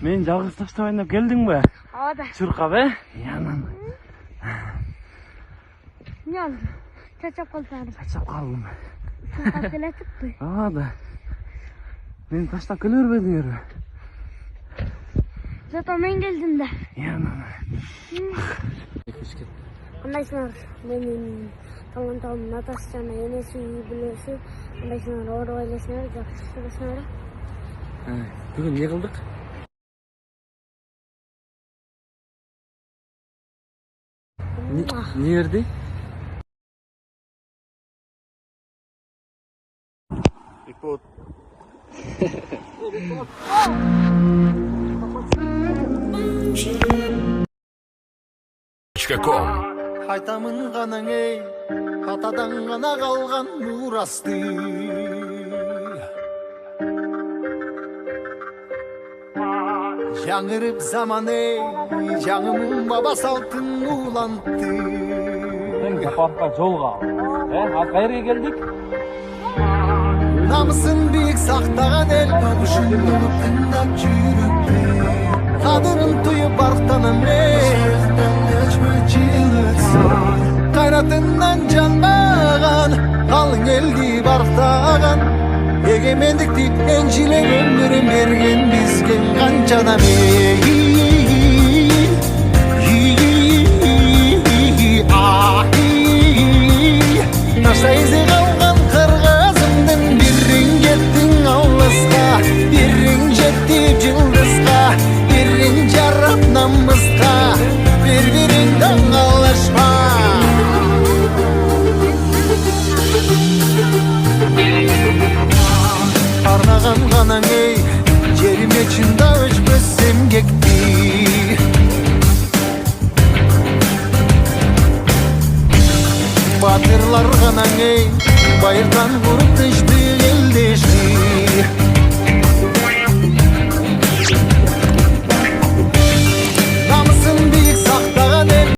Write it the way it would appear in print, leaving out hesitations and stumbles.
Мен жалғыз таштап ойнап келдің бе? Ооба. Чуркап, Янан. Не oldu? Çaçap kaldım. Çaçap kaldım. Çaçap keletipti. Aa da. Beni taştan kılır bedin yürü. Zaten ben geldim de. Янан. Andaysınlar benim tamam Natasha'na yenesi iyi biliyorsun. Andaysınlar orada ailesine жақсы. Bugün ne kıldık? Ne yerdi? Бекболот. Қайтамын ғанаң ей, атадан ғана қалған мұрасты. Жаңырып заман ей, жаңымын баба салтын улантты. Sen Жапаровқа жолға. Az қайырға келдік? Намысын биік сақтаған ел, ұшынып тыңдап жүріпті. Қадырын тұйып арықтанам ей, қайратынан жанбаған, қалың елді барықтаған. Егемендікті еншілен өмірін берген бізген қаншадам ей. Ташта ізі қалған қырғызымдың бірін кеттің ауылысқа, бірін жеттіп жылдысқа, бірін жарап намысқа, бір-біріңді аңғалашма. Арнаған ғанаң ей, жеріме чында өшпесем кекті. Батырлар ғанаң ей, байырдан құрып тышты елдешті.